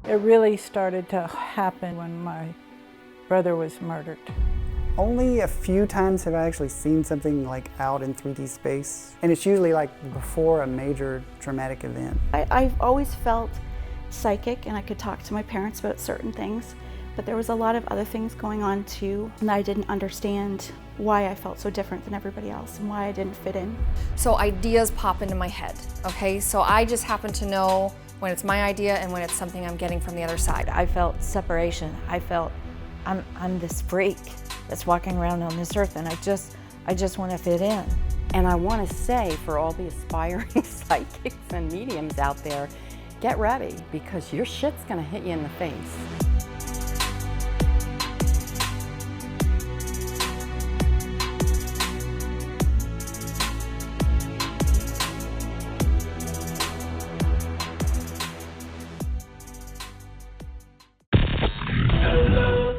It really started to happen when my brother was murdered. Only a few times have I actually seen something like out in 3D space, and it's usually like before a major traumatic event. I've always felt psychic, and I could talk to my parents about certain things, but there was a lot of other things going on too, and I didn't understand why I felt so different than everybody else and why I didn't fit in. So ideas pop into my head, okay? So I just happen to know when it's my idea and when it's something I'm getting from the other side. I felt separation. I felt I'm this freak that's walking around on this earth, and I just want to fit in. And I want to say, for all the aspiring psychics and mediums out there, get ready, because your shit's gonna hit you in the face.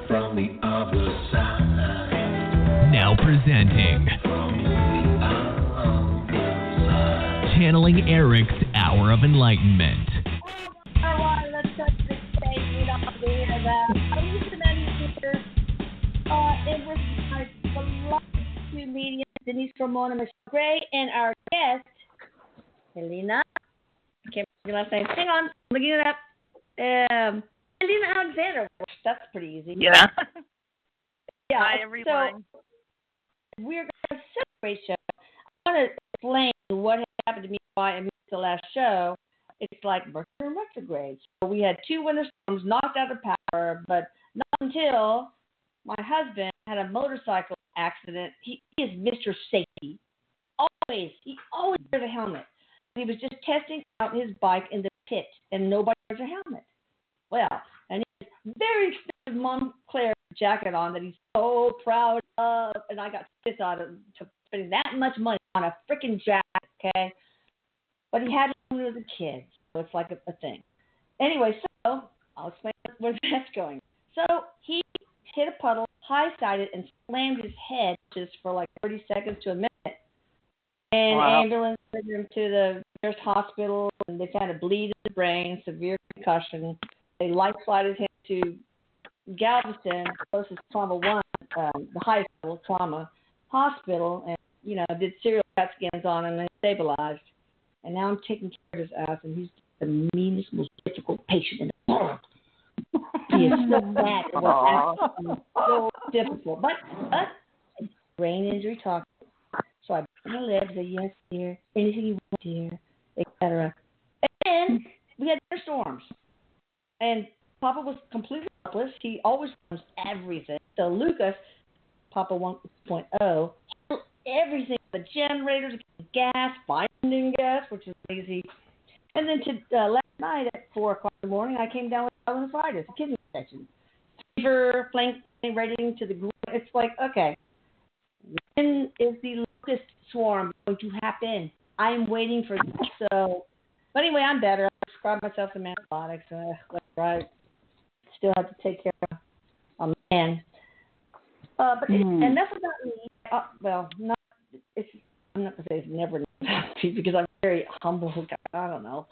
From the other side. Now presenting Channeling Erik's Hour of Enlightenment. Let's touch the stage. We don't have to hear that. I used to many years. It was my beloved two mediums, Denis, Ramon, and Michelle Gray, and our guest, Helena. I can't remember your last name. Hang on, I'm looking it up. Helena Alexander. That's pretty easy. Yeah. Yeah. Hi, everyone. So we're going to separate show. I want to explain what happened to me, why I missed the last show. It's like Burke and retrograde. So we had two winter storms knocked out of power, but not until my husband had a motorcycle accident. He is Mr. Safety. He always wears a helmet. He was just testing out his bike in the pit, and nobody wears a helmet. Well, and he has a very expensive Montclair jacket on that he's so proud of, and I got pissed out of spending that much money on a freaking jacket, okay? But he had it when he was a kid, so it's like a thing. Anyway, so I'll explain where that's going. So he hit a puddle, high-sided, and slammed his head just for like 30 seconds to a minute. And ambulance took him to the nearest hospital, and they found a bleed in the brain, severe concussion. They life-flighted him to Galveston, closest trauma one, the highest level trauma hospital, and did serial CAT scans on him and stabilized. And now I'm taking care of his ass, and he's the meanest, most difficult patient in the world. He is so bad. It was so difficult, but it's brain injury talk. So I bit my lips, said yes, dear, anything you want, dear, etc. And we had thunderstorms. And Papa was completely helpless. He always knows everything. So Lucas, Papa 1.0, handled everything, the generators, gas, binding gas, which is crazy. And then last night at 4 o'clock in the morning, I came down with pyelonephritis, a kidney infection. Fever, flank rating to the groin. It's like, okay, when is the locust swarm going to happen? I'm waiting for this. So, but anyway, I'm better. I prescribed myself some antibiotics. That's right. Still have to take care of a man. But enough about me. I'm not going to say it's never enough because I'm very humble. I don't know.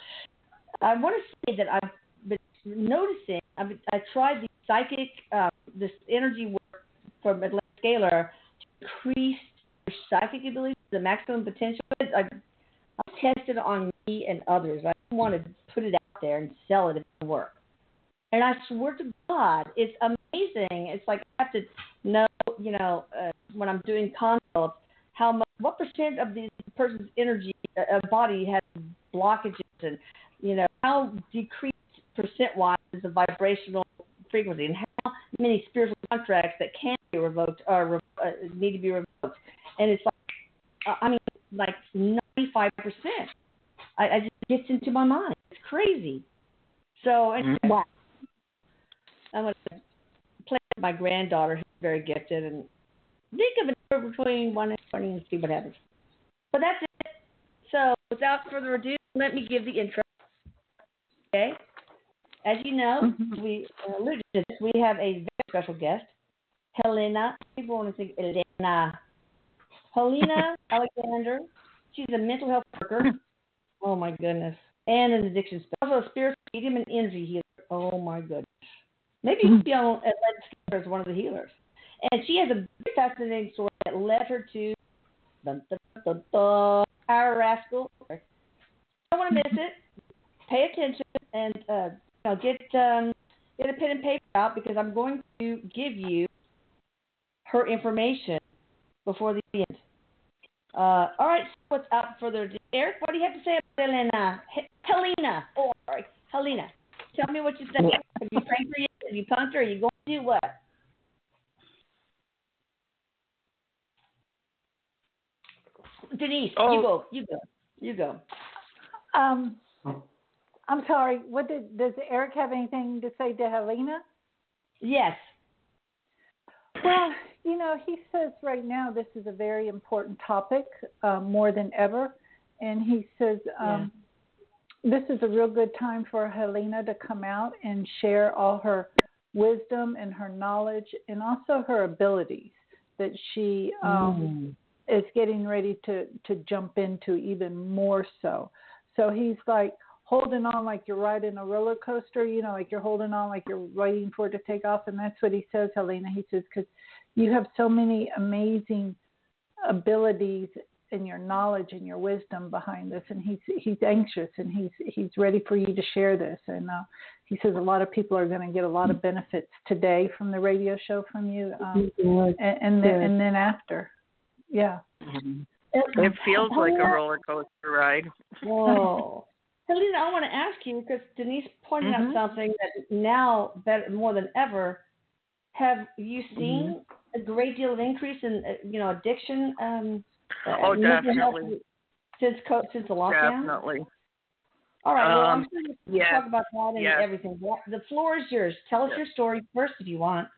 I want to say that I've been noticing. I tried the psychic, this energy work from Atlantic Scalar to increase your psychic ability to the maximum potential. I tested it on me and others. I didn't want to put it out there and sell it if it didn't work. And I swear to God, it's amazing. It's like I have to know, when I'm doing consults, what percent of the person's energy, body has blockages, and how decreased percent-wise is the vibrational frequency, and how many spiritual contracts that can be revoked or need to be revoked. And it's like 95%. I just gets into my mind. It's crazy. So anyway, I'm going to play with my granddaughter, who's very gifted, and think of a number between 1 and 20 and see what happens. But that's it. So without further ado, let me give the intro. Okay? As you know, we alluded to this, we have a very special guest, Helena. People want to think Helena Alexander. She's a mental health worker. Oh my goodness. And an addiction specialist, also a spiritual medium and energy healer. Oh my goodness. Maybe she'll be on as one of the healers. And she has a very fascinating story that led her to Power Rascal. I don't want to miss it. Pay attention and get a pen and paper out because I'm going to give you her information before the end. All right, so without further ado, Erik, what do you have to say about Helena? Tell me what you think. Have you pranked her yet? Have you punked her? Are you going to do what? Denise, you go. I'm sorry. Does Erik have anything to say to Helena? Yes. Well, he says right now this is a very important topic, more than ever. And he says this is a real good time for Helena to come out and share all her wisdom and her knowledge and also her abilities that she is getting ready to jump into even more so. So he's like holding on like you're riding a roller coaster, like you're holding on like you're waiting for it to take off. And that's what he says, Helena. He says, because you have so many amazing abilities and your knowledge and your wisdom behind this. And he's anxious and he's ready for you to share this. And he says a lot of people are going to get a lot of benefits today from the radio show from you and then after. Yeah. Mm-hmm. It feels like a roller coaster ride. Whoa. Helena, I want to ask you, because Denise pointed out something that now, better, more than ever, have you seen a great deal of increase in, addiction? Definitely. Since the lockdown? Definitely. All right, well, I'm sure we'll talk about that and everything. The floor is yours. Tell us your story first if you want.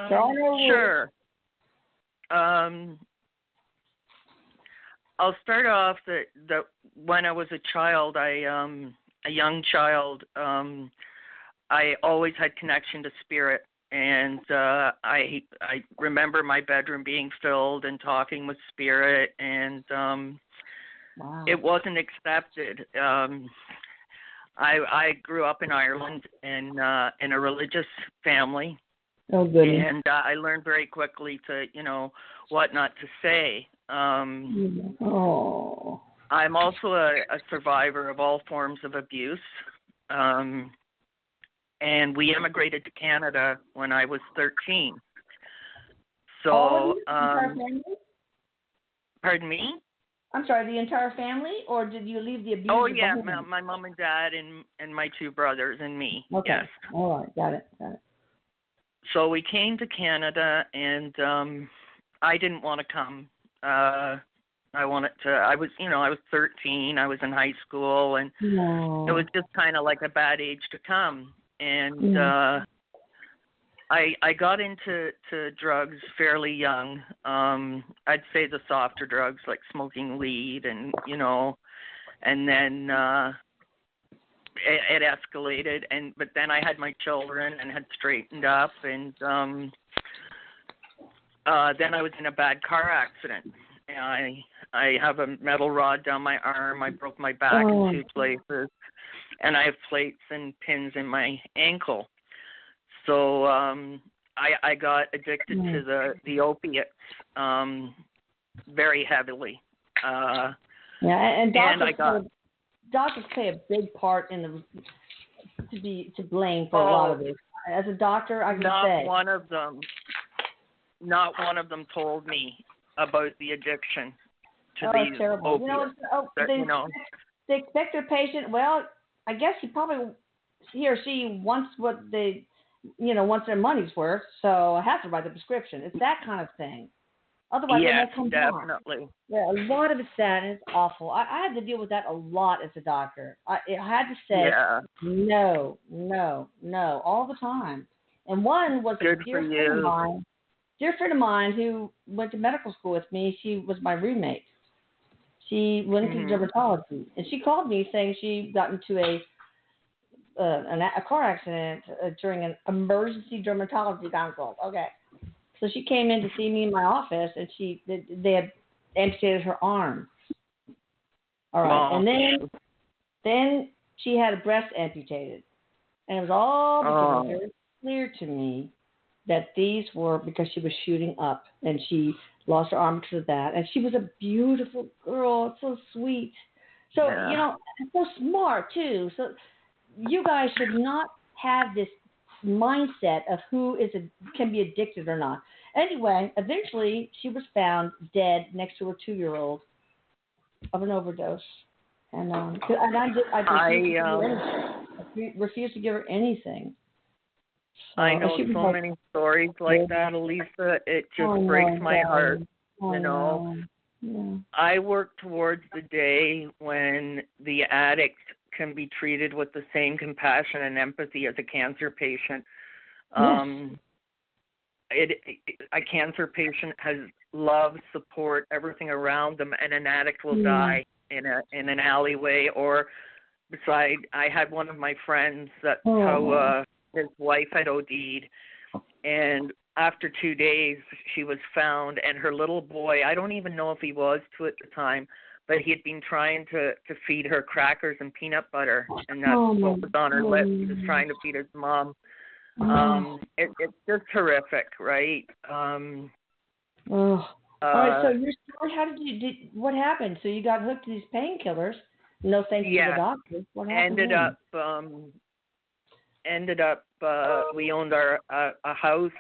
Sure. I'll start off that when I was a child, a young child, I always had connection to spirit, and I remember my bedroom being filled and talking with spirit, and it wasn't accepted. I grew up in Ireland in a religious family. Oh, goodness. And I learned very quickly to, what not to say. I'm also a survivor of all forms of abuse. And we immigrated to Canada when I was 13. So, pardon me? I'm sorry, the entire family, or did you leave the abuse? Oh, yeah, my mom and dad and my two brothers and me. Okay. Yes. All right, got it. So we came to Canada, and I didn't want to come. I was 13. I was in high school, and it was just kind of like a bad age to come. And I got into drugs fairly young. I'd say the softer drugs like smoking weed, and and then it escalated, but then I had my children and had straightened up, and then I was in a bad car accident. And I have a metal rod down my arm. I broke my back in 2 places, and I have plates and pins in my ankle. So I got addicted to the opiates very heavily. And doctors play a big part in to blame for a lot of this. As a doctor, I can say not one of them told me about the addiction to these terrible. opiates. They expect their patient. Well, I guess he or she wants what wants their money's worth, so I have to write the prescription. It's that kind of thing. Otherwise, they won't come definitely. back. Yeah, a lot of it's sad, and it's awful. I had to deal with that a lot as a doctor. I had to say no all the time. And one was a dear friend of mine who went to medical school with me. She was my roommate. She went into dermatology, and she called me saying she got into a car accident during an emergency dermatology consult. Okay. So she came in to see me in my office, and they had amputated her arm. All right. And then she had a breast amputated. And it was all because it was very clear to me that these were because she was shooting up and she lost her arm to that. And she was a beautiful girl, so sweet. So, you know, so smart too. So you guys should not have this mindset of who can be addicted or not. Anyway, eventually she was found dead next to her 2-year-old of an overdose. And I refused to give her anything. So, I know so many stories like that, Elisa. It just breaks my heart. You know, I work towards the day when the addict can be treated with the same compassion and empathy as a cancer patient. A cancer patient has love, support, everything around them, and an addict will die in an alleyway or beside. I had one of my friends that how his wife had OD'd, and after 2 days she was found, and her little boy, I don't even know if he was 2 at the time, but he had been trying to feed her crackers and peanut butter, and that's what was on her lips. He was trying to feed his mom. It's just horrific, right? All right, so your story, how what happened? So you got hooked to these painkillers, no thanks to the doctor. What happened? Ended up, we owned a house,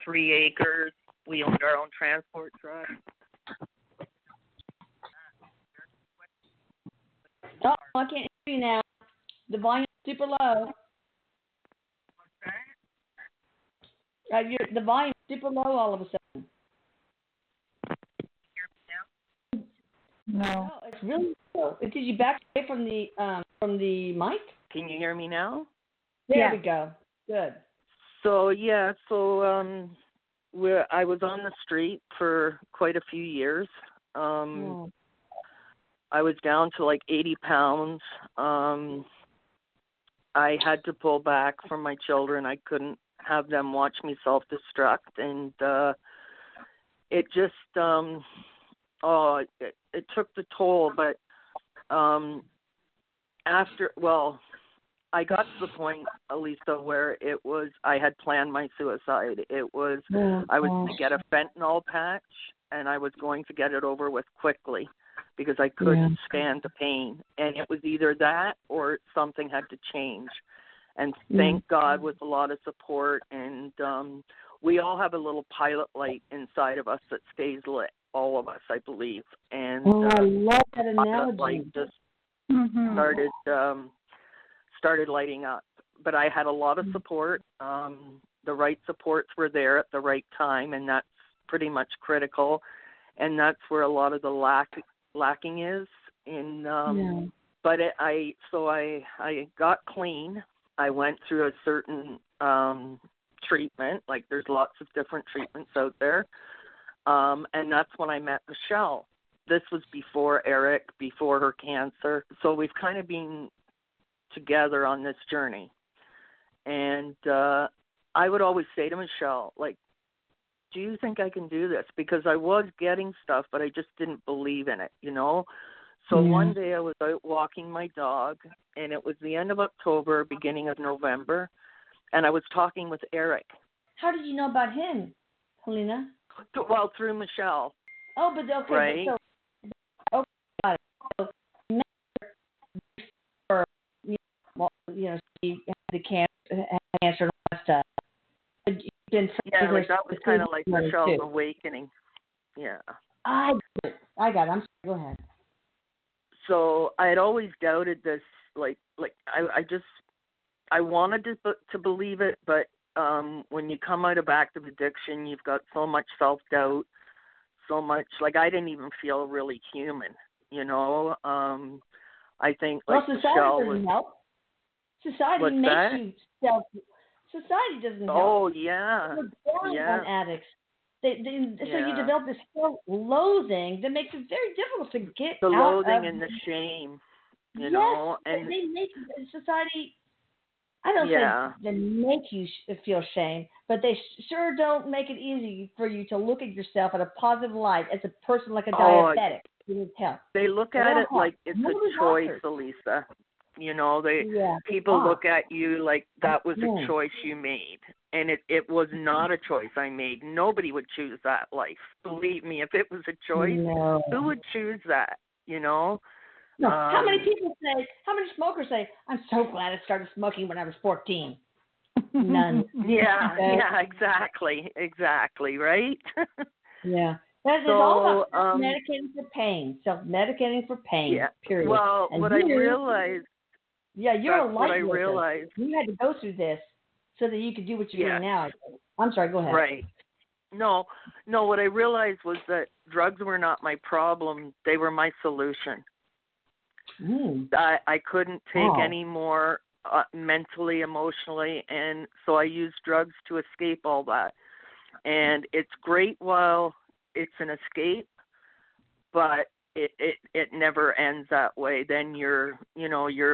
3 acres. We owned our own transport truck. Oh, I can't hear you now. The volume's super low. The volume's super low all of a sudden. No. Oh, it's really low. Did you back away from the mic? Can you hear me now? There we go. Good. So I was on the street for quite a few years. I was down to like 80 pounds. I had to pull back from my children. I couldn't have them watch me self-destruct, and it just it took the toll. But I got to the point, Elisa, where I had planned my suicide. It was I was going to get a fentanyl patch, and I was going to get it over with quickly because I couldn't stand the pain. And it was either that or something had to change. And thank God, with a lot of support, and we all have a little pilot light inside of us that stays lit, all of us, I believe. And I love that analogy. Light just started lighting up. But I had a lot of support. The right supports were there at the right time, and that's pretty much critical. And that's where a lot of the lacking is. But I got clean. I went through a certain treatment. Like, there's lots of different treatments out there. And that's when I met Michelle. This was before Erik, before her cancer. So we've kind of been together on this journey. And I would always say to Michelle, like, do you think I can do this? Because I was getting stuff, but I just didn't believe in it, you know? So one day I was out walking my dog, and it was the end of October, beginning of November, and I was talking with Erik. How did you know about him, Helena? Well, through Michelle. Oh, but okay. Right? So, got it. So, she had the cancer and all that stuff. That was kind of like Michelle's awakening. Yeah. I got it. I'm sorry. Go ahead. So I had always doubted this. I wanted to believe it, but when you come out of active addiction, you've got so much self-doubt, so much. Like, I didn't even feel really human, you know. I think society doesn't help. Society makes you self. Society doesn't help. Oh yeah. On addicts. So you develop this loathing that makes it very difficult to get the out loathing of. And the shame, you know. And they make society. I don't think they make you feel shame, but they sure don't make it easy for you to look at yourself in a positive light as a person, like a diabetic. You need help. They look at it like it's a choice, Elisa. You know, people look at you like that was a choice you made. And it was not a choice I made. Nobody would choose that life. Believe me, if it was a choice, who would choose that, you know? No. How many smokers say, I'm so glad I started smoking when I was 14? None. Yeah, exactly, right? Yeah. It's all about self-medicating for pain. Self-medicating for pain, period. Well, and I realized... Yeah, you're a light what I realized. You had to go through this so that you could do what you're doing now. I'm sorry, go ahead. Right. No, what I realized was that drugs were not my problem. They were my solution. I couldn't take any more mentally, emotionally, and so I used drugs to escape all that. And it's great while it's an escape, but it never ends that way. Then you're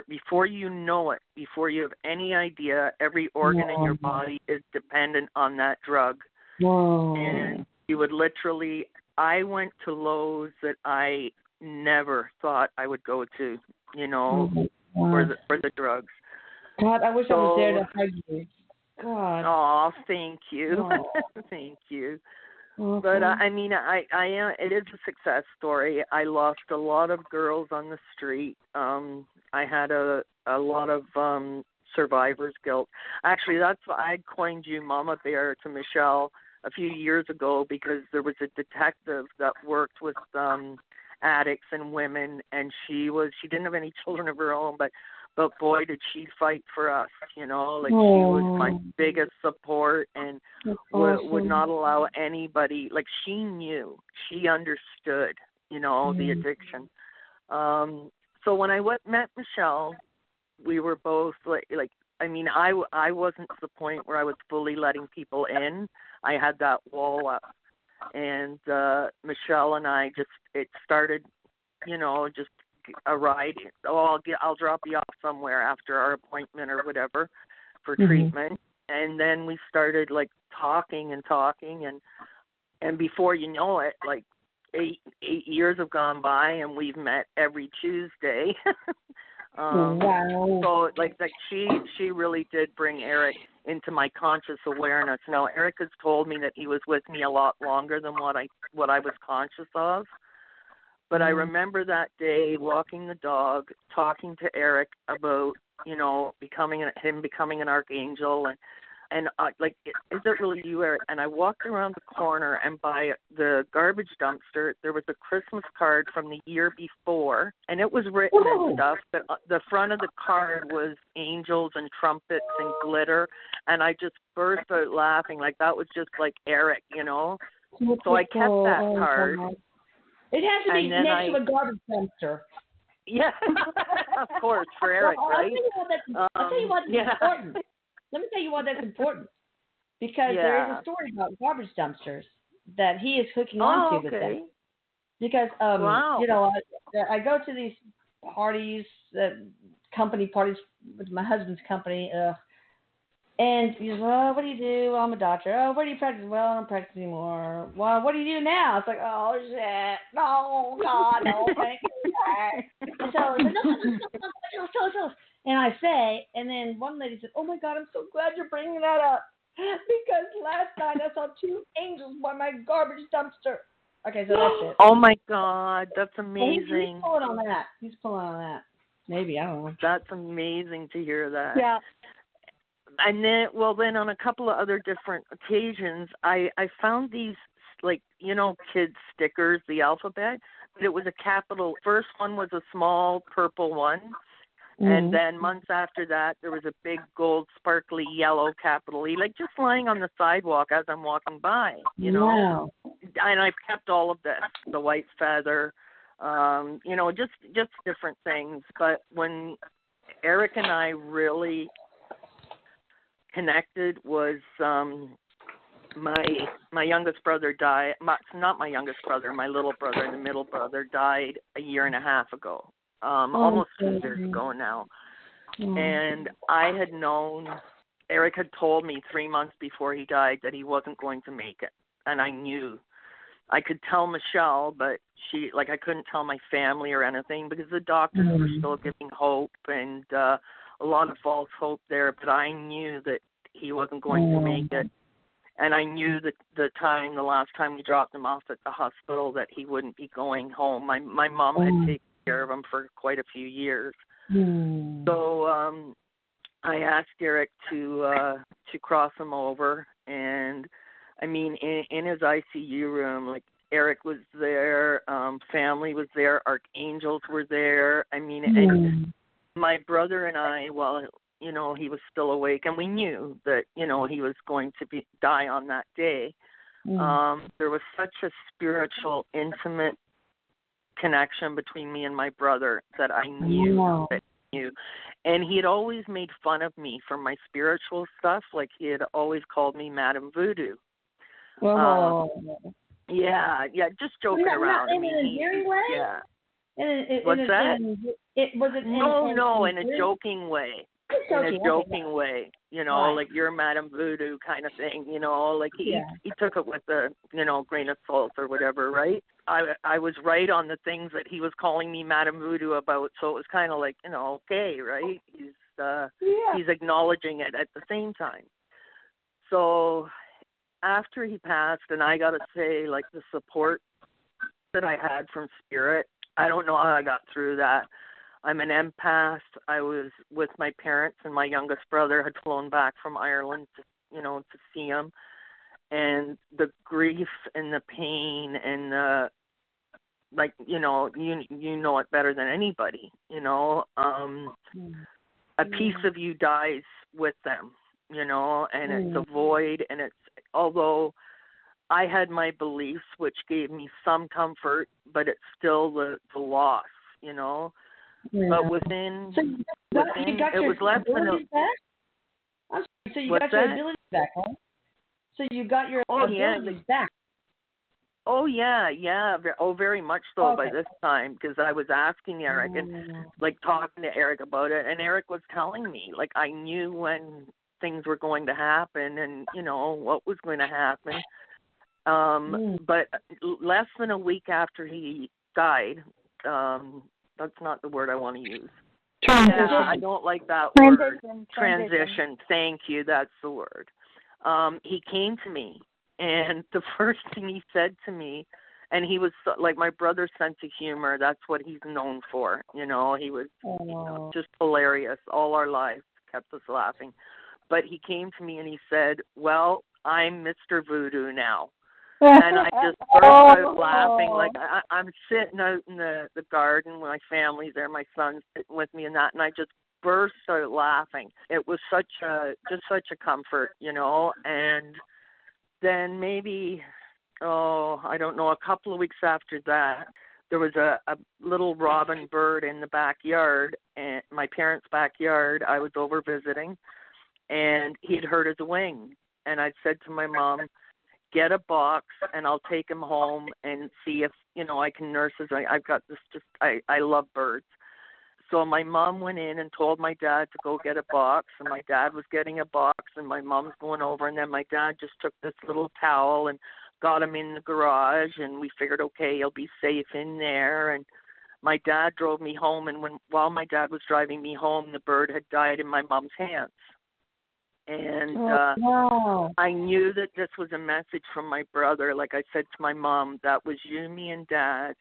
before you know it, before you have any idea, every organ in your body is dependent on that drug. And you would literally, I went to lows that I never thought I would go to, for the drugs. God, I wish I was there to hug you. God. Oh, thank you. Thank you. But I mean, I am. It is a success story. I lost a lot of girls on the street. I had a lot of survivor's guilt. Actually, that's why I coined you Mama Bear to Michelle a few years ago, because there was a detective that worked with addicts and women, and she didn't have any children of her own, but boy, did she fight for us, she was my biggest support, and would not allow anybody, she knew, she understood, the addiction. So when I met Michelle, we were both I wasn't to the point where I was fully letting people in. I had that wall up, and Michelle and I it started, just a ride. I'll drop you off somewhere after our appointment or whatever for treatment. And then we started talking, and before you know it, 8 years have gone by, and we've met every Tuesday. Wow. So she really did bring Erik into my conscious awareness. Now Erik has told me that he was with me a lot longer than what I was conscious of. But I remember that day walking the dog, talking to Erik about, becoming an archangel, and is it really you, Erik? And I walked around the corner, and by the garbage dumpster, there was a Christmas card from the year before, and it was written and stuff, but the front of the card was angels and trumpets and glitter, and I just burst out laughing, that was just Erik, So I kept that card. It has to be next to a garbage dumpster. Yeah, of course, for Erik, right? I'll tell you what that's important. Let me tell you why that's important. Because there is a story about garbage dumpsters that he is hooking onto with them. Because, I go to these parties, company parties with my husband's company, and he goes, well, what do you do? Well, I'm a doctor. Oh, where do you practice? Well, I don't practice anymore. Well, what do you do now? It's oh, shit. No, God, no, thank you. And so, no. And I say, and then one lady said, oh, my God, I'm so glad you're bringing that up. Because last night I saw 2 angels by my garbage dumpster. Okay, so that's it. Oh, my God, that's amazing. He's pulling on that. Maybe, I don't know. That's amazing to hear that. Yeah. And then on a couple of other different occasions, I found these, kids stickers, the alphabet, but it was a capital. First one was a small purple one, and then months after that, there was a big gold sparkly yellow capital E, just lying on the sidewalk as I'm walking by, Wow. And I've kept all of this, the white feather, just different things. But when Erik and I really connected was my youngest brother died. Not my youngest brother, my little brother and the middle brother died a year and a half ago, almost 2 years ago now. And I had known, Erik had told me 3 months before he died that he wasn't going to make it, and I knew. I could tell Michelle, but I couldn't tell my family or anything because the doctors were still giving hope and a lot of false hope there. But I knew that he wasn't going to make it. And I knew that the last time we dropped him off at the hospital, that he wouldn't be going home. My mom had taken care of him for quite a few years. So I asked Erik to cross him over, and I mean, in his ICU room, like Erik was there, family was there, archangels were there. I mean, and my brother and I, well, you know, he was still awake, and we knew that, you know, he was going to die on that day. There was such a spiritual, intimate connection between me and my brother that I knew that he knew. And he had always made fun of me for my spiritual stuff. Like, he had always called me Madame Voodoo. Yeah, just joking around. In a scary way? Yeah. What's that? No, in a joking way. In a joking way, you know, like you're Madame Voodoo kind of thing, you know, like he took it with a, you know, grain of salt or whatever, right? I was right on the things that he was calling me Madame Voodoo about, so it was kind of like, you know, okay, right? He's acknowledging it at the same time. So after he passed, and I got to say, like, the support that I had from Spirit, I don't know how I got through that. I'm an empath. I was with my parents, and my youngest brother had flown back from Ireland to see him. And the grief and the pain and the, like, you know it better than anybody, you know. A piece of you dies with them, you know, and it's a void, and it's, although I had my beliefs, which gave me some comfort, but it's still the loss, you know. But within it was less than a... So you got your abilities back, huh? So you got your abilities back. Oh, yeah. Oh, very much so by this time, because I was asking Erik and, like, talking to Erik about it, and Erik was telling me, like, I knew when things were going to happen and, you know, what was going to happen. But less than a week after he died, that's not the word I want to use. Transition. I don't like that word. Transition. Thank you. That's the word. He came to me, and the first thing he said to me, and he was like, my brother's sense of humor, that's what he's known for. You know, he was you know, just hilarious. All our lives kept us laughing. But he came to me and he said, well, I'm Mr. Voodoo now. And I just burst out laughing. Like, I'm sitting out in the garden with my family's there, my son's sitting with me and that, and I just burst out laughing. It was such a comfort, you know. And then maybe, I don't know, a couple of weeks after that, there was a little robin bird in the backyard, and my parents' backyard. I was over visiting, and he had hurt his wing. And I said to my mom, get a box and I'll take him home and see if, you know, I can nurse his. I've got this, I love birds. So my mom went in and told my dad to go get a box, and my dad was getting a box, and my mom's going over, and then my dad just took this little towel and got him in the garage, and we figured, okay, he'll be safe in there. And my dad drove me home, and while my dad was driving me home, the bird had died in my mom's hands. And I knew that this was a message from my brother. Like I said to my mom, that was you, me, and Dad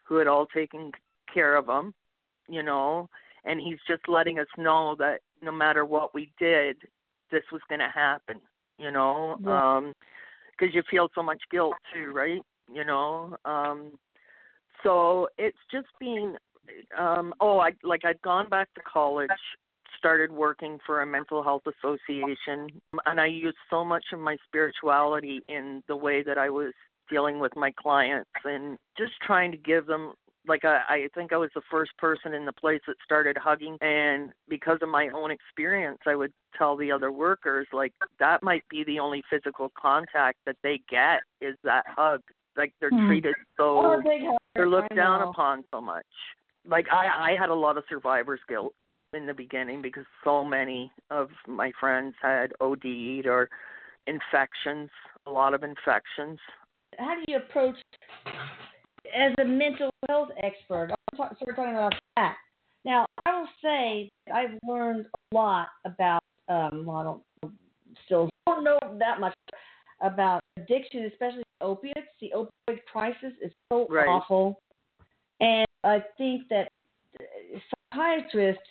who had all taken care of him, you know, and he's just letting us know that no matter what we did, this was going to happen, you know, because you feel so much guilt too, right? You know, so it's just been, I'd gone back to college, started working for a mental health association, and I used so much of my spirituality in the way that I was dealing with my clients and just trying to give them, like, I think I was the first person in the place that started hugging, and because of my own experience, I would tell the other workers, like, that might be the only physical contact that they get is that hug. Like, they're treated so, they're looked down upon so much. Like, I had a lot of survivor's guilt in the beginning because so many of my friends had OD'd or infections, a lot of infections. you approach as a mental health expert? I'll start talking about that. Now, I will say I've learned a lot about, I still don't know that much about addiction, especially opiates. The opioid crisis is so awful. And I think that psychiatrists,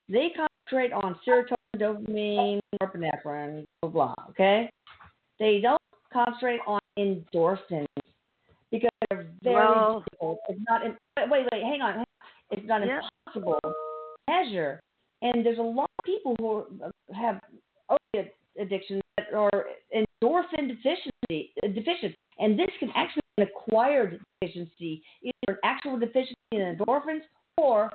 they concentrate on serotonin, dopamine, norepinephrine, blah, blah, okay? They don't concentrate on endorphins because they're very difficult. It's not, wait, hang on. It's not impossible to measure. And there's a lot of people who have opiate addiction that are endorphin deficient. And this can actually be an acquired deficiency, either an actual deficiency in endorphins or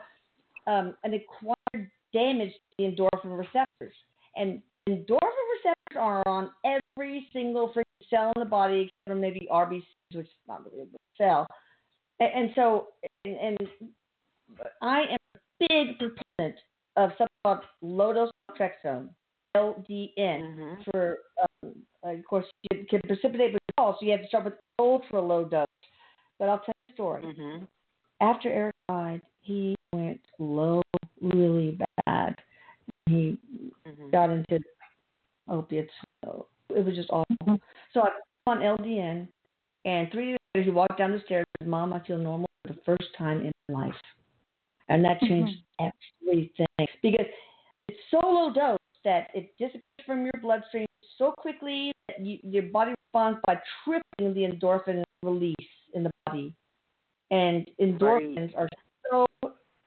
an acquired damage to the endorphin receptors. And endorphin receptors are on every single freaking cell in the body, except for maybe RBCs, which is not really a cell. And so I am a big proponent of something called low-dose naltrexone, LDN, for, of course, it can precipitate withdrawal, so you have to start with ultra-low dose. But I'll tell you a story. After Erik died, he went low really bad. He got into opiates. So it was just awful. So I put on LDN, and 3 years later, he walked down the stairs and said, "Mom, I feel normal for the first time in my life." And that changed everything because it's so low dose that it disappears from your bloodstream so quickly that your body responds by tripling the endorphin release in the body. And endorphins are so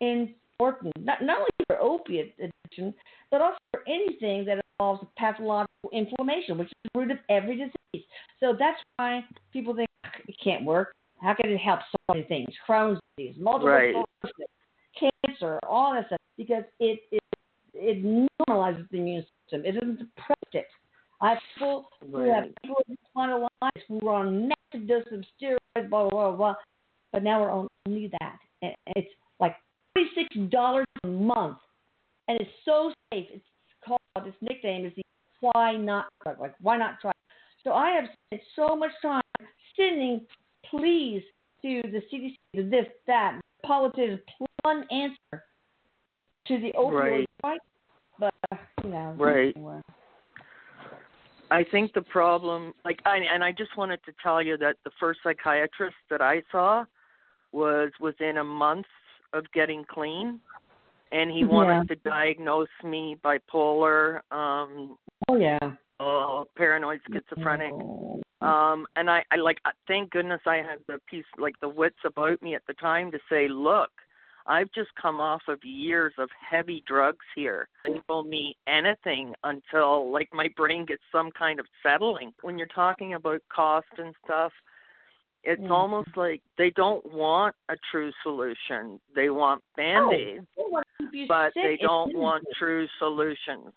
important, not only for opiate addiction, but also for anything that involves pathological inflammation, which is the root of every disease. So that's why people think it can't work. How can it help so many things? Crohn's disease, multiple sclerosis, cancer, all that stuff, because it normalizes the immune system. It doesn't suppress it. I have people who have spinal lines who are on massive doses of steroids, blah, blah, blah, blah, but now we're on only that. And it's like $36 a month, and it's so safe. It's called, its nickname is the why not drug, like why not try. So I have spent so much time sending pleas to the CDC, to this, that, politicians, one answer to the opioid fight, but anyway. I think the problem, I just wanted to tell you that the first psychiatrist that I saw was within a month of getting clean, and he wanted to diagnose me bipolar, paranoid schizophrenic. And I thank goodness I had the wits about me at the time to say, look, I've just come off of years of heavy drugs here. They told me anything until my brain gets some kind of settling. When you're talking about cost and stuff, it's almost like they don't want a true solution. They want Band-Aids, but they don't want true solutions,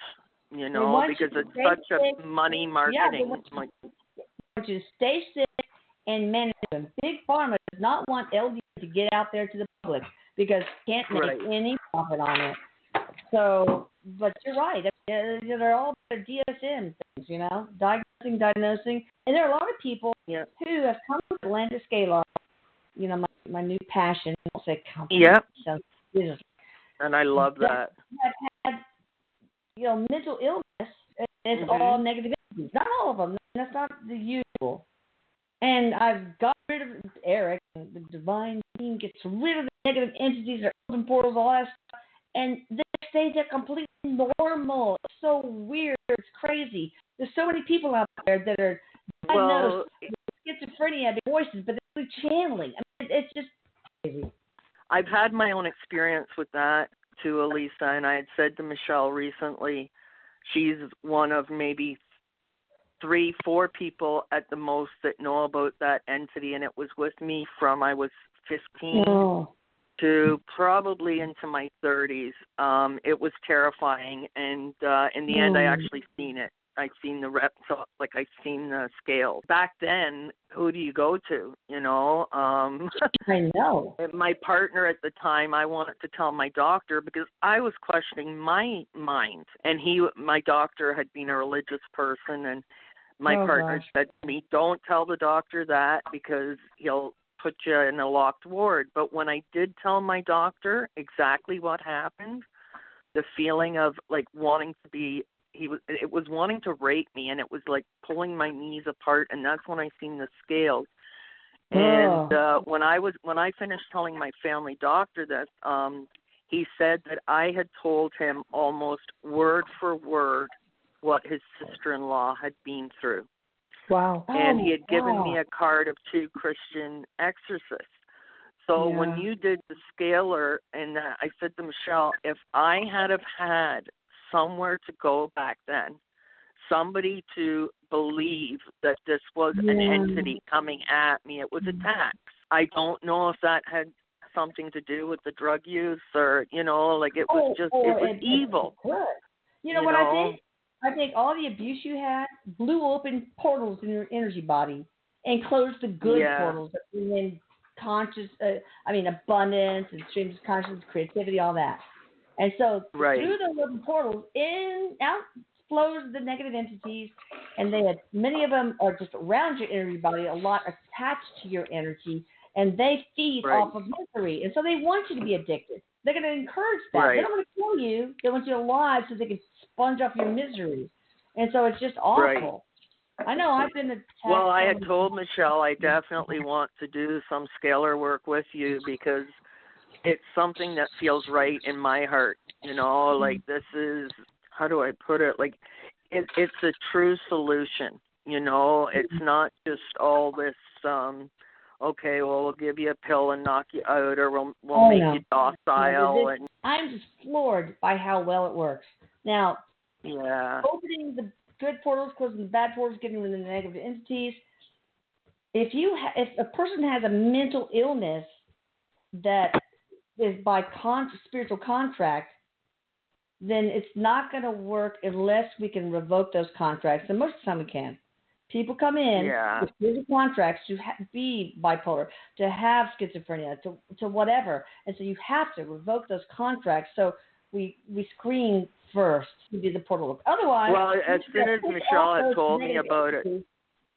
because it's such a money marketing. They want you to stay sick and manage them. Big Pharma does not want LD to get out there to the public because can't make any profit on it. So, but you're right. They're all DSM things, diagnosing. And there are a lot of people who have come to Atlantic Scalar, my new passion. I won't say company. So, and I love that. Have had, mental illness. It's all negative entities. Not all of them. That's not the usual. And I've got rid of Erik, and the divine being gets rid of the negative entities, their open portals, all that stuff, and they stay there completely normal. It's so weird. It's crazy. There's so many people out there that are diagnosed with schizophrenia, big voices, but they're really channeling. I mean, it's just crazy. I've had my own experience with that too, Elisa, and I had said to Michelle recently, she's one of maybe 3-4 people at the most that know about that entity, and it was with me from I was 15 to probably into my 30s. It was terrifying, and in the end, I actually seen it. I seen the I seen the scale. Back then, who do you go to? I know. My partner at the time, I wanted to tell my doctor because I was questioning my mind, and my doctor had been a religious person, and My partner said to me, don't tell the doctor that because he'll put you in a locked ward. But when I did tell my doctor exactly what happened, the feeling of like wanting to be, it was wanting to rape me, and it was like pulling my knees apart, and that's when I seen the scales. And when I finished telling my family doctor this, he said that I had told him almost word for word what his sister-in-law had been through. Wow. And he had given me a card of 2 Christian exorcists. So when you did the scalar, and I said to Michelle, if I had have had somewhere to go back then, somebody to believe that this was an entity coming at me, it was a tax. I don't know if that had something to do with the drug use or, it was just, it was evil. You know what I think? I think all the abuse you had blew open portals in your energy body and closed the good portals that bring in abundance and streams of consciousness, creativity, all that. And so through those open portals, out flows the negative entities, and many of them are just around your energy body, a lot attached to your energy, and they feed off of misery. And so they want you to be addicted. They're going to encourage that. They don't want to kill you. They want you alive so they can sponge off your misery. And so it's just awful. I know I've been attacked. Well, I had told Michelle I definitely want to do some scalar work with you because it's something that feels right in my heart. Like this is, how do I put it? Like it's a true solution. It's not just all this, okay, well, we'll give you a pill and knock you out, or we'll make you docile. I'm just floored by how well it works. Now, opening the good portals, closing the bad portals, getting rid of the negative entities. If a person has a mental illness that is by spiritual contract, then it's not going to work unless we can revoke those contracts. And most of the time we can. People come in with spiritual contracts to be bipolar, to have schizophrenia, to whatever. And so you have to revoke those contracts. So we screen first to do the portal work. Otherwise, as soon as Michelle had told me about it,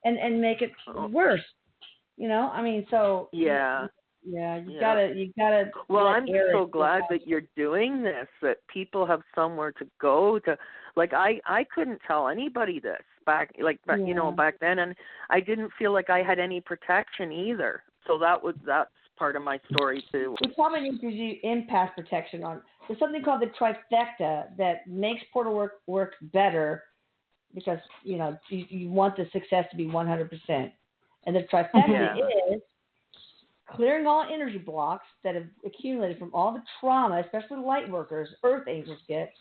and make it worse. You gotta. Well, I'm so glad that you're doing this. That people have somewhere to go to. Like I couldn't tell anybody this back then, and I didn't feel like I had any protection either. So that's part of my story too. We probably need to do empath protection on. There's something called the trifecta that makes portal work better because you want the success to be 100%. And the trifecta is clearing all energy blocks that have accumulated from all the trauma, especially the light workers, earth angels get.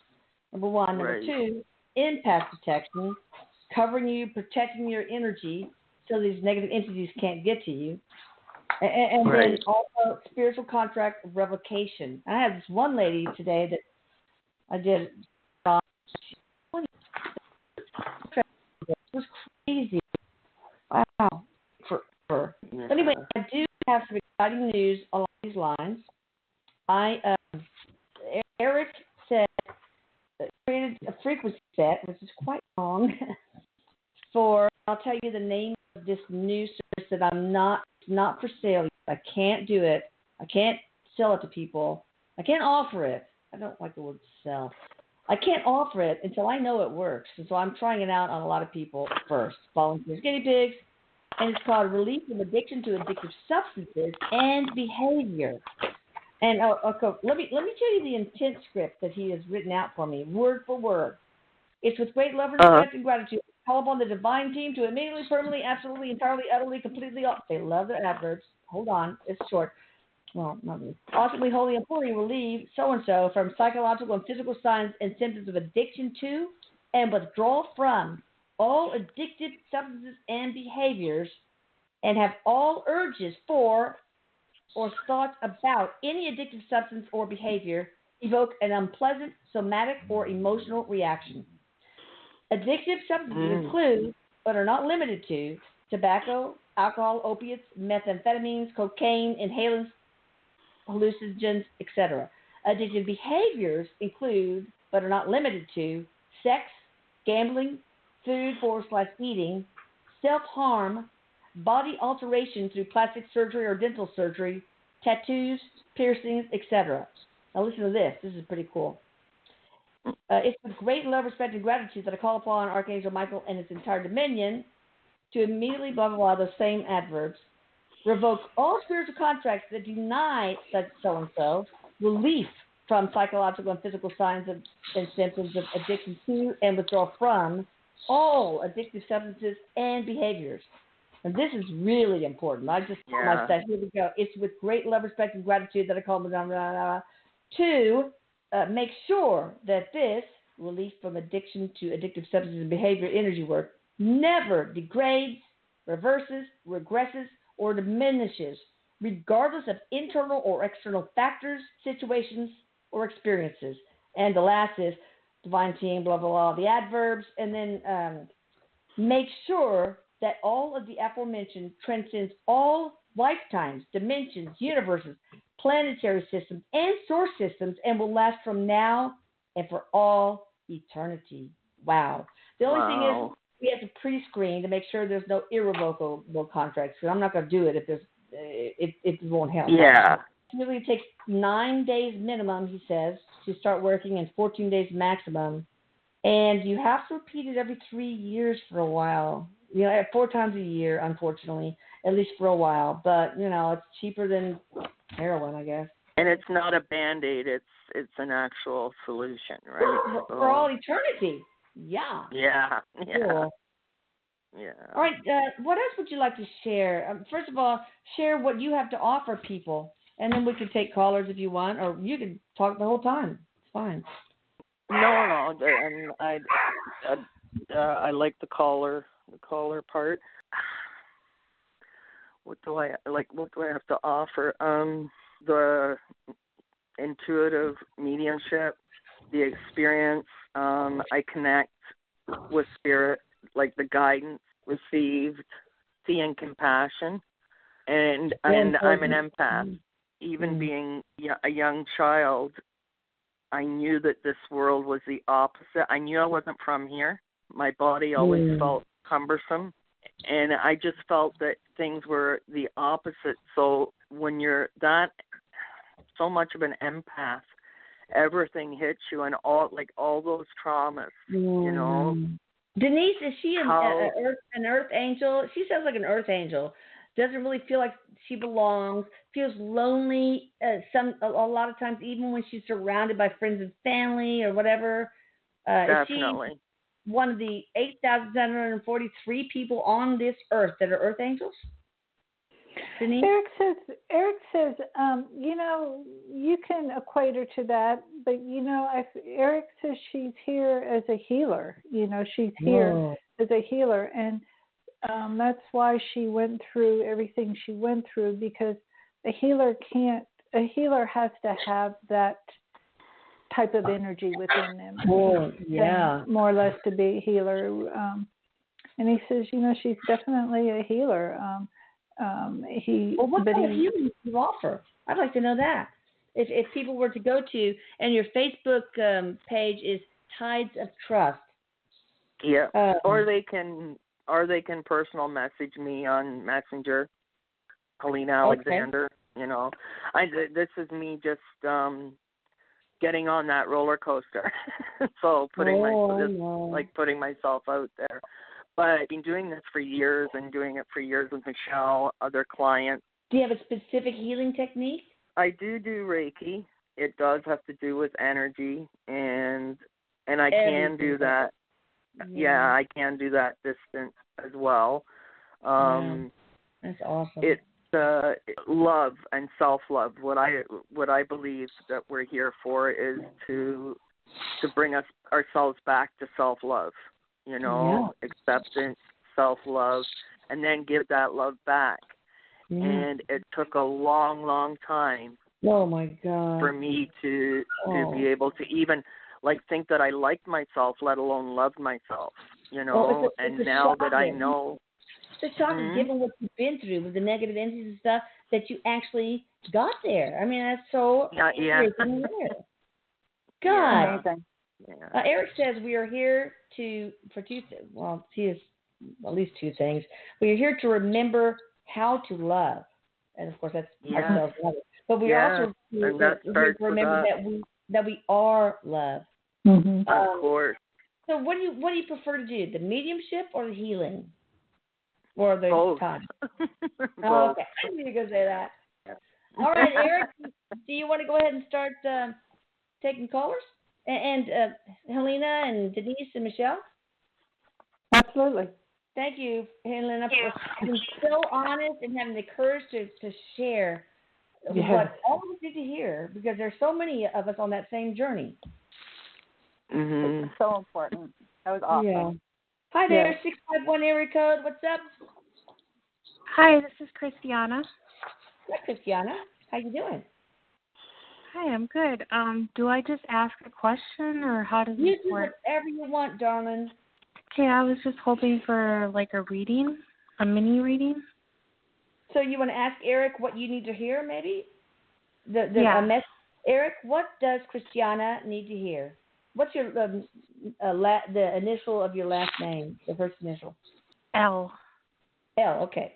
Number 1. Number 2, empath protection, covering you, protecting your energy so these negative entities can't get to you. And then also spiritual contract revocation. I had this one lady today that I did. It was crazy. Wow. For anyway, I do have some exciting news along these lines. Erik said created a frequency set, which is quite long. I'll tell you the name of this new service that I'm not for sale. I can't do it. I can't sell it to people. I can't offer it. I don't like the word sell. I can't offer it until I know it works. And so I'm trying it out on a lot of people first. Volunteers, guinea pigs. And it's called Relief from Addiction to Addictive Substances and Behavior. And let me tell you the intent script that he has written out for me, word for word. It's with great love and respect and gratitude. Call upon the divine team to immediately, permanently, absolutely, entirely, utterly, completely. They love the adverbs. Hold on, it's short. Well, not really. Ultimately, wholly and fully relieve so-and-so from psychological and physical signs and symptoms of addiction to and withdrawal from all addictive substances and behaviors, and have all urges for or thoughts about any addictive substance or behavior evoke an unpleasant somatic or emotional reaction. Addictive substances include, but are not limited to, tobacco, alcohol, opiates, methamphetamines, cocaine, inhalants, hallucinogens, etc. Addictive behaviors include, but are not limited to, sex, gambling, food/eating, self-harm, body alteration through plastic surgery or dental surgery, tattoos, piercings, etc. Now listen to this. This is pretty cool. It's with great love, respect, and gratitude that I call upon Archangel Michael and his entire dominion to immediately, blah, blah, blah, those same adverbs, revoke all spiritual contracts that deny such so-and-so relief from psychological and physical signs and symptoms of addiction to and withdrawal from all addictive substances and behaviors. And this is really important. I just told myself, here we go. It's with great love, respect, and gratitude that I call upon to make sure that this relief from addiction to addictive substances and behavior energy work never degrades, reverses, regresses, or diminishes, regardless of internal or external factors, situations, or experiences. And the last is divine team, blah, blah, blah, the adverbs, and then make sure that all of the aforementioned transcends all lifetimes, dimensions, universes, planetary systems, and source systems, and will last from now and for all eternity. Wow. The only thing is we have to pre-screen to make sure there's no irrevocable contracts, because I'm not going to do it if there's it won't help. Yeah. It really takes 9 days minimum, he says, to start working, and 14 days maximum. And you have to repeat it every 3 years for a while. 4 times a year, unfortunately, at least for a while. But, it's cheaper than heroin, I guess. And it's not a Band-Aid. It's an actual solution, right? For all eternity. Yeah. Yeah. Cool. Yeah. All right. What else would you like to share? First of all, share what you have to offer people, and then we can take callers if you want, or you can talk the whole time. It's fine. No. And I like the caller part. What do I have to offer? The intuitive mediumship, the experience. I connect with spirit, like the guidance received, seeing compassion, and I'm an empath. Even being a young child, I knew that this world was the opposite. I knew I wasn't from here. My body always felt cumbersome, and I just felt that things were the opposite. So when you're that so much of an empath, everything hits you, and all those traumas, Denise, is she an earth angel? She sounds like an earth angel. Doesn't really feel like she belongs. Feels lonely. A lot of times, even when she's surrounded by friends and family or whatever. Definitely. Is she one of the 8,743 people on this earth that are earth angels? Denise? Erik says, you can equate her to that, but Erik says she's here as a healer. She's here as a healer, and that's why she went through everything she went through, because a healer has to have that type of energy within them. More or less to be a healer. And he says, she's definitely a healer. What kind of healing do you offer? I'd like to know that. If people were to go to, and your Facebook page is Tides of Trust. Yeah. Or they can personal message me on Messenger, Helena Alexander. This is me just getting on that roller coaster. So putting myself out there. But I've been doing this for years, and doing it for years with Michelle, other clients. Do you have a specific healing technique? I do Reiki. It does have to do with energy, and I can do that. Yeah, I can do that distance as well. That's awesome. It's love and self-love. What I believe that we're here for is to bring ourselves back to self-love. Acceptance, self-love, and then give that love back. And it took a long, long time. Oh my God! For me to be able to even think that I liked myself, let alone loved myself. And now that I know, it's shocking, given what you've been through with the negative energies and stuff, that you actually got there. I mean, that's so freaking rare. God. Yeah. Erik says we are here for Tuesday. Well, he is at least two things. We're here to remember how to love. And, of course, that's ourselves. But we also here to remember that we are love. Mm-hmm. Of course. So what do you prefer to do, the mediumship or the healing? Or the both. time? Both. Oh, okay, I knew you were going to say that. All right, Erik, do you want to go ahead and start taking callers? And Helena and Denise and Michelle? Absolutely. Thank you, Helena, for being so honest and having the courage to share what all of us need to hear, because there's so many of us on that same journey. Mm-hmm. It's so important. That was awesome. Yeah. Hi there, 651 area code. What's up? Hi, this is Christiana. Hi, Christiana. How you doing? Hi, I'm good. Do I just ask a question, or how does You this do work? whatever you want, darling. Okay, I was just hoping for like a reading, a mini reading. So you want to ask Erik what you need to hear, maybe? Erik, what does Christiana need to hear? What's your the initial of your last name, the first initial? L. L, okay.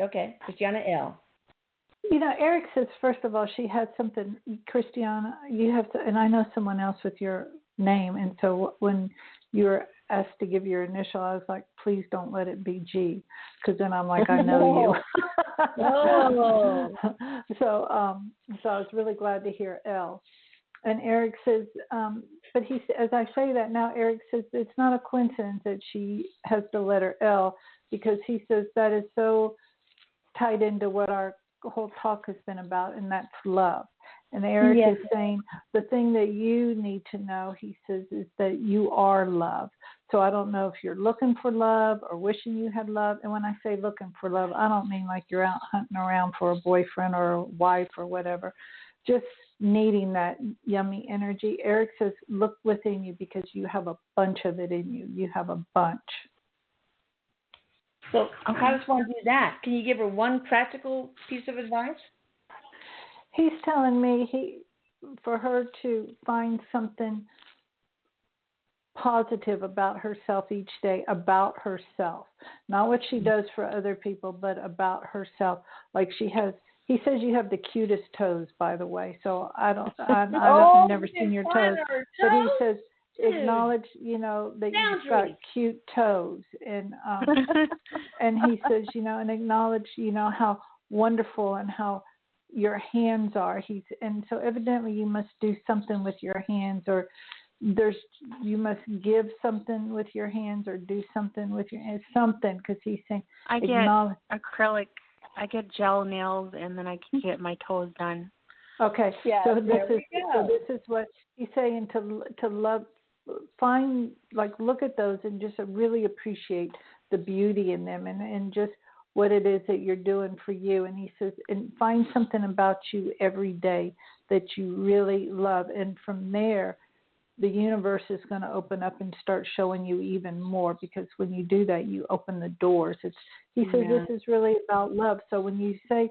Okay, Christiana L. You know, Erik says, first of all, she had something, Christiana, you have to, and I know someone else with your name, and so when you were asked to give your initial, I was like, please don't let it be G, because then I'm like, I know you. Oh. So I was really glad to hear L. And Erik says, but he, as I say that now, Erik says it's not a coincidence that she has the letter L, because he says that is so tied into what our whole talk has been about, and that's love. And Erik is saying the thing that you need to know, he says, is that you are love. So I don't know if you're looking for love or wishing you had love. And when I say looking for love, I don't mean like you're out hunting around for a boyfriend or a wife or whatever. Just needing that yummy energy. Erik says, look within you, because you have a bunch of it in you. You have a bunch. So how does one do that? Can you give her one practical piece of advice? He's telling me for her to find something positive about herself each day, about herself. Not what she does for other people, but about herself. Like he says you have the cutest toes, by the way. So I've never seen your toes. But he says, acknowledge, that you've got cute toes, and and he says, and acknowledge, how wonderful and how your hands are. And so evidently you must do something with your hands, or you must give something with your hands, or do something with your hands, something, because he's saying I get acrylic, I get gel nails, and then I can get my toes done. Okay, so this is what he's saying, to love. Find, look at those and just really appreciate the beauty in them, and just what it is that you're doing for you. And he says, and find something about you every day that you really love. And from there, the universe is going to open up and start showing you even more, because when you do that, you open the doors. He says this is really about love. So when you say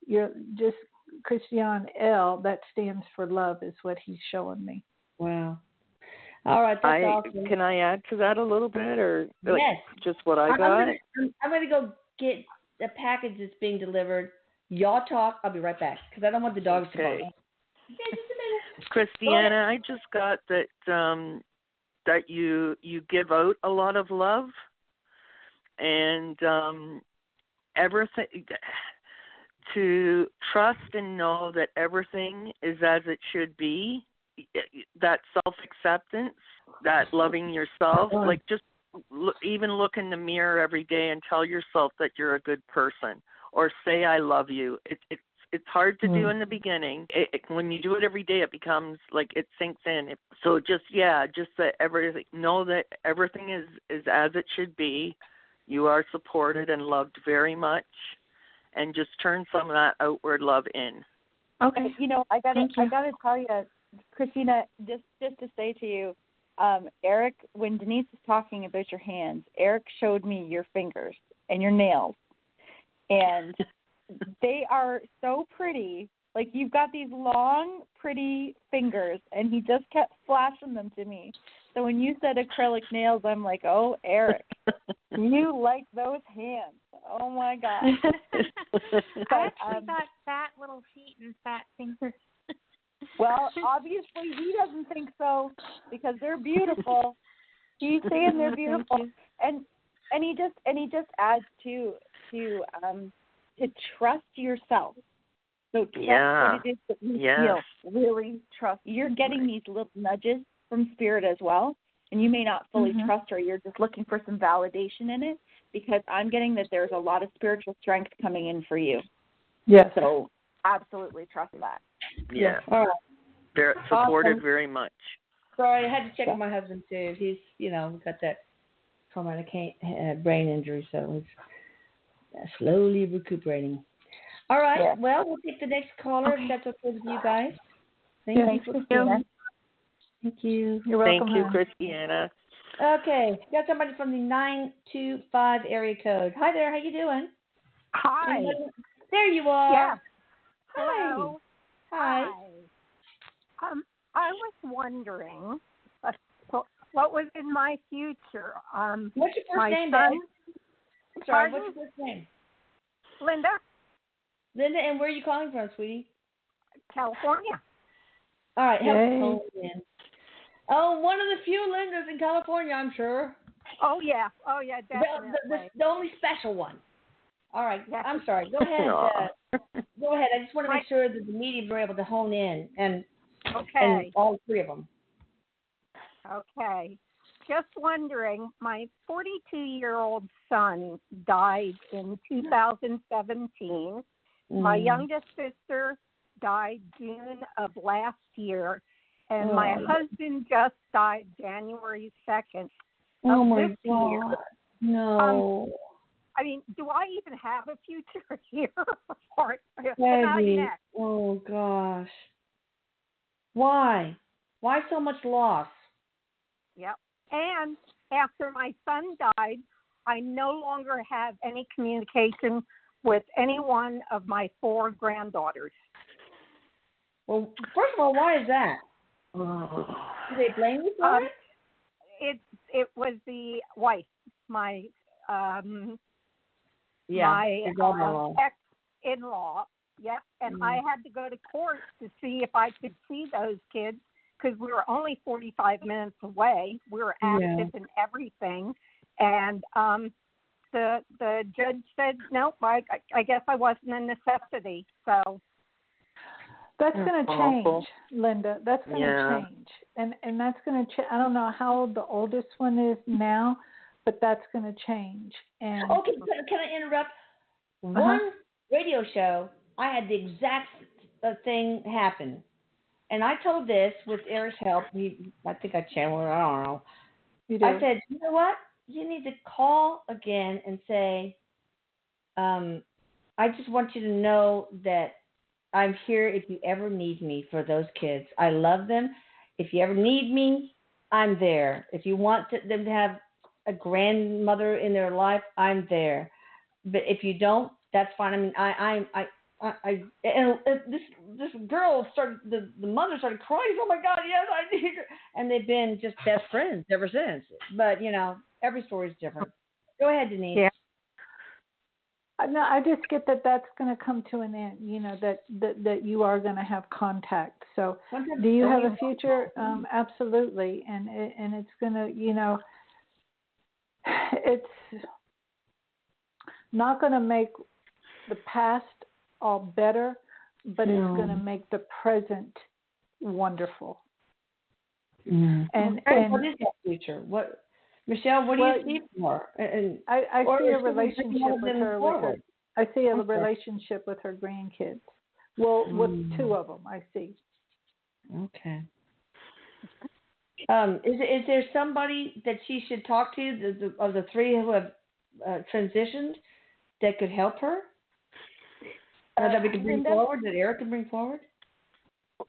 you're just Christiane L, that stands for love, is what he's showing me. Wow. All right, that's awesome. Can I add to that a little bit, or just what I got? I'm going to go get a package that's being delivered. Y'all talk. I'll be right back, because I don't want the dogs to bark. Okay, just a minute. Christiana, I just got that that you give out a lot of love, and everything, to trust and know that everything is as it should be. That self-acceptance, that loving yourself, just even look in the mirror every day and tell yourself that you're a good person, or say I love you. It's hard to do in the beginning. When you do it every day, it becomes like it sinks in. So just that everything, know that everything is as it should be. You are supported and loved very much, and just turn some of that outward love in. Okay, I gotta tell you, Christina, just to say to you, Erik, when Denise was talking about your hands, Erik showed me your fingers and your nails, and they are so pretty, Like, you've got these long, pretty fingers, and he just kept flashing them to me. So when you said acrylic nails, I'm like, oh, Erik, you like those hands. Oh, my God. I actually got fat little feet and fat fingers. Well, obviously he doesn't think so, because they're beautiful. He's saying they're beautiful. And he just adds to trust yourself. So trust what it is that you feel. Really trust. You're getting these little nudges from Spirit as well, and you may not fully trust her. You're just looking for some validation in it, because I'm getting that there's a lot of spiritual strength coming in for you. Yes. So absolutely trust that. Yeah. All right. They're supported very much. Sorry, I had to check with my husband too. He's, got that traumatic brain injury, so he's slowly recuperating. All right. Yeah. Well, we'll take the next caller if that's okay with you guys. Thank you, Christina. Thank you. You're welcome. Thank you, Christiana. Okay, got somebody from the 925 area code. Hi there. How you doing? Hi. There you are. Yeah. Hello. Hi. I was wondering what was in my future. What's your first name, son, babe? Sorry, what's your first name? Linda. Linda, and where are you calling from, sweetie? California. All right, help me call in. Oh, one of the few Lindas in California, I'm sure. Oh, yeah, definitely. The only special one. All right, I'm sorry. Go ahead. Go ahead. I just want to make sure that the mediums were able to hone in, and all three of them. Okay. Just wondering, my 42-year-old son died in 2017. My youngest sister died June of last year, and my husband just died January 2nd of this year. No. I mean, do I even have a future here? Or Baby. Oh, gosh. Why? Why so much loss? Yep. And after my son died, I no longer have any communication with any one of my 4 granddaughters. Well, first of all, why is that? Do they blame you for it? It was the wife, my ex-in-law. Yep. And I had to go to court to see if I could see those kids, because we were only 45 minutes away. We were active in everything. And the judge said, no, I guess I wasn't a necessity. So that's going to change, Linda. That's going to change. And that's going to change. I don't know how old the oldest one is now, but that's going to change. And okay, can I interrupt? One radio show, I had the exact thing happen. And I told this with Erik's help. I think I channeled it. I don't know. You did. I said, you know what? You need to call again and say, I just want you to know that I'm here if you ever need me for those kids. I love them. If you ever need me, I'm there. If you want them to have a grandmother in their life, I'm there. But if you don't, that's fine. I mean, this girl started, the mother started crying. Oh my God, yes, I need her. And they've been just best friends ever since. But every story is different. Go ahead, Denise. Yeah. No, I just get that that's going to come to an end. That you are going to have contact. So, do you have a future? Absolutely, and it's going to, it's not going to make the past all better, but it's going to make the present wonderful. And what is that future? What, Michelle? What do you see for? And I see a relationship with her. I see a relationship with her grandkids. Well, with 2 of them, I see. Okay. Is there somebody that she should talk to of the 3 who have transitioned that could help her? That we can bring forward, that Erik can bring forward?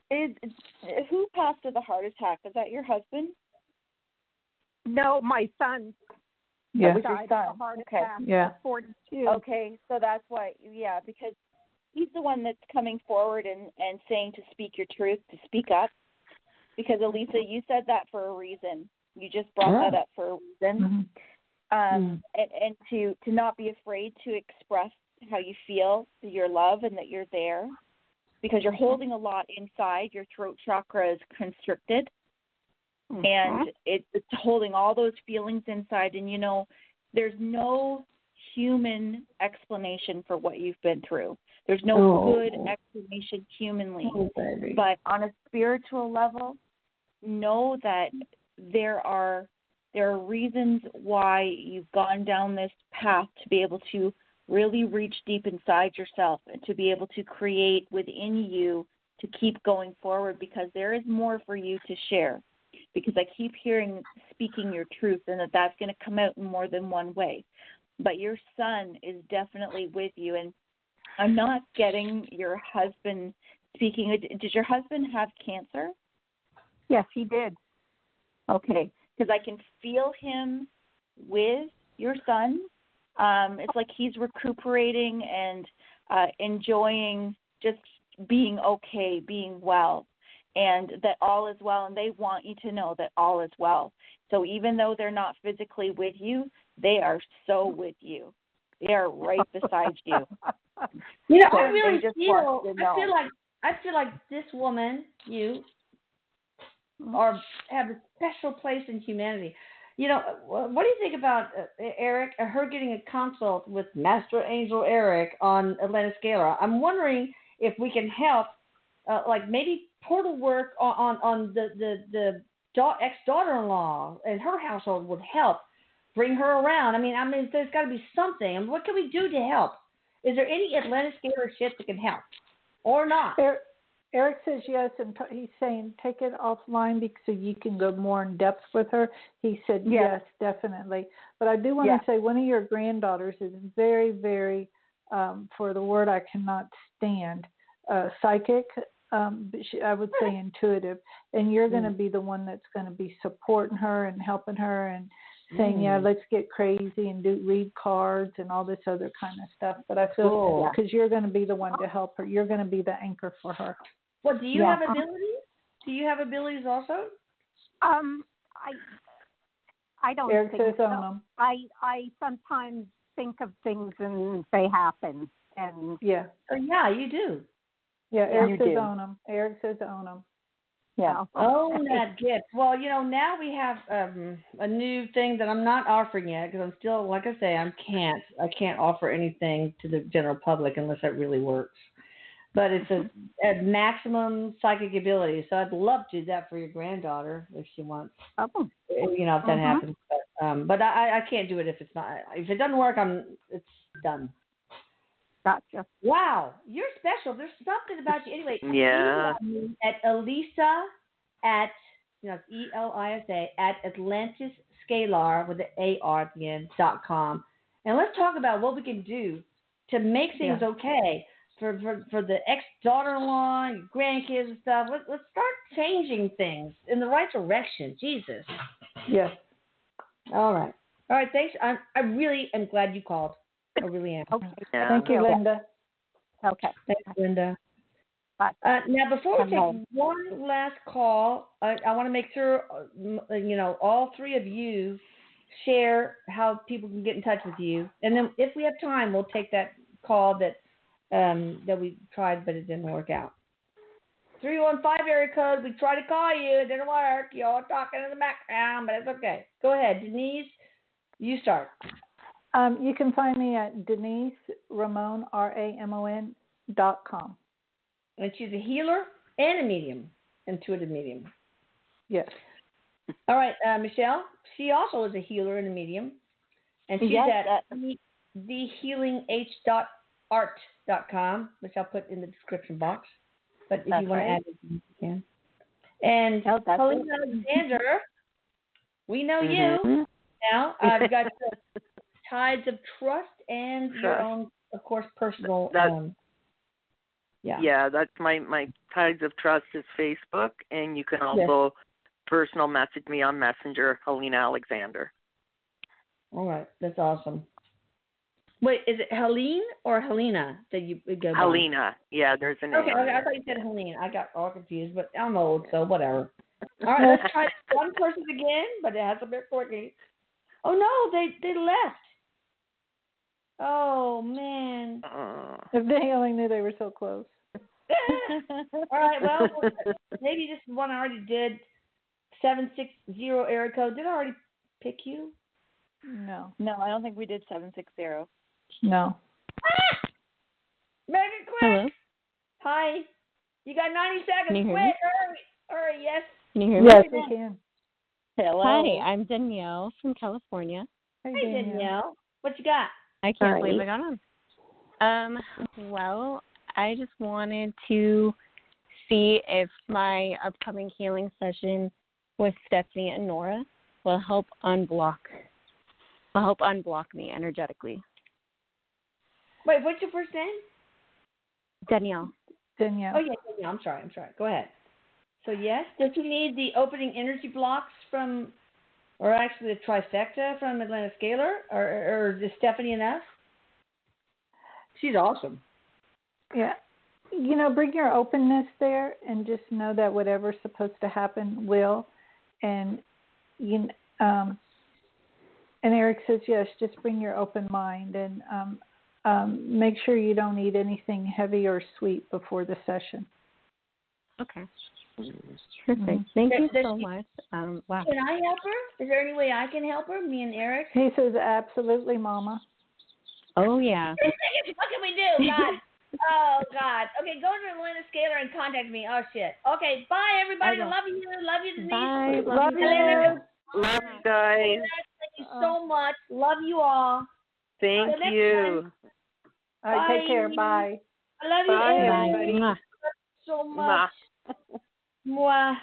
Who passed of the heart attack? Was that your husband? No, my son. Yeah. That was your son. Heart okay. attack. Yeah. 42. Okay, so that's why. Yeah, because he's the one that's coming forward and saying to speak your truth, to speak up. Because Elisa, you said that for a reason. You just brought that up for a reason. And to not be afraid to express how you feel, your love, and that you're there. Because you're holding a lot inside. Your throat chakra is constricted. And it's holding all those feelings inside. And, you know, there's no human explanation for what you've been through. There's no good explanation humanly. But on a spiritual level, know that there are reasons why you've gone down this path to be able to really reach deep inside yourself and to be able to create within you to keep going forward, because there is more for you to share. Because I keep hearing speaking your truth, and that's going to come out in more than one way. But your son is definitely with you, and I'm not getting your husband speaking. Did your husband have cancer? Yes, he did. Okay, because I can feel him with your son. It's like he's recuperating and enjoying just being okay, being well, and that all is well, and they want you to know that all is well. So even though they're not physically with you, they are so with you. They are right beside you. You know, So I really feel like this woman, you, have a special place in humanity. You know, what do you think about Erik, her getting a consult with Master Angel Erik on Atlantis Scalar? I'm wondering if we can help, like maybe portal work on the ex-daughter-in-law and her household would help bring her around. I mean, there's got to be something. What can we do to help? Is there any Atlantis Scalar shit that can help or not? Erik says yes, and he's saying take it offline so you can go more in depth with her. He said yes, definitely. But I do want to say one of your granddaughters is very, very, for the word I cannot stand, psychic. But I would say intuitive, and you're going to be the one that's going to be supporting her and helping her and saying, let's get crazy and read cards and all this other kind of stuff. But I feel because you're going to be the one to help her, you're going to be the anchor for her. Well, do you have abilities? Do you have abilities also? I don't Erik think says so. own them. I sometimes think of things and they happen. And you do. Yeah, Erik says own them. Erik says own them. Yeah. Own that gift. Well, you know, now we have a new thing that I'm not offering yet because I'm still, like I say, I can't offer anything to the general public unless it really works. But it's a maximum psychic ability, so I'd love to do that for your granddaughter if she wants. You know, if that happens. But I can't do it if it's not. If it doesn't work, it's done. Gotcha. Wow, you're special. There's something about you. Anyway, yeah. Email me at Elisa at, it's ELISA at AtlantisScalar with the AR at the end, .com. And let's talk about what we can do to make things okay for the ex-daughter-in-law and grandkids and stuff. Let's start changing things in the right direction. Jesus. Yes. All right, thanks. I really am glad you called. I really am. Okay. Yeah. Thank you, Linda. Okay. Thanks, Linda. Now, before we take one last call, I want to make sure, all three of you share how people can get in touch with you. And then if we have time, we'll take that call that we tried, but it didn't work out. 315 area code. We tried to call you. It didn't work. You're all talking in the background, but it's okay. Go ahead. Denise, you start. You can find me at Denis Ramon, RAMON.com. And she's a healer and a medium, intuitive medium. Yes. All right, Michelle, she also is a healer and a medium. And she's at thehealingh.art.com, which I'll put in the description box. But if you want to add it, you can. And Helena Alexander, we know you now. You've got Tides of Trust and your own, of course, personal. Yeah, that's my Tides of Trust is Facebook, and you can also personal message me on Messenger, Helena Alexander. All right, that's awesome. Wait, is it Helene or Helena that you go by? Helena. Yeah, there's an Okay, A. I thought you said Helene. I got all confused, but I'm old, so whatever. All right, let's try one person again, but it has a bit quirky. Oh no, they left. Oh man. If they only knew they were so close. All right, well, maybe this one I already did. 760 area code. Did I already pick you? No. No, I don't think we did 760. No. Make it quick. Hello. Hi. You got 90 seconds. Can you hear Quick. me? Hurry. Yes. Can you hear me? Yes, we can. Hello. Hi, I'm Danielle from California. Hey, Danielle. What you got? I can't believe I got on. Well, I just wanted to see if my upcoming healing session with Stephanie and Nora will help unblock me energetically. Wait, what's your first name? Danielle. Oh, yeah, Danielle. I'm sorry. Go ahead. So, yes, does he need the opening energy blocks from, or actually the trifecta from Atlanta Scalar, or is Stephanie enough? She's awesome. Yeah. Bring your openness there and just know that whatever's supposed to happen will. And and Erik says, yes, just bring your open mind and make sure you don't eat anything heavy or sweet before the session. Okay. Perfect. Thank you so much. Wow. Can I help her? Is there any way I can help her, me and Erik? He says, absolutely, Mama. Oh, yeah. What can we do, God? Oh, God. Okay, go to Atlanta Scalar and contact me. Oh, shit. Okay, bye, everybody. Love you. Love you, Denise. Bye. Love you. Love you guys. Thank you so much. Love you all. Thank you. All right, take care. Bye. I love you, Bye, everybody. everybody. So much. Mwah.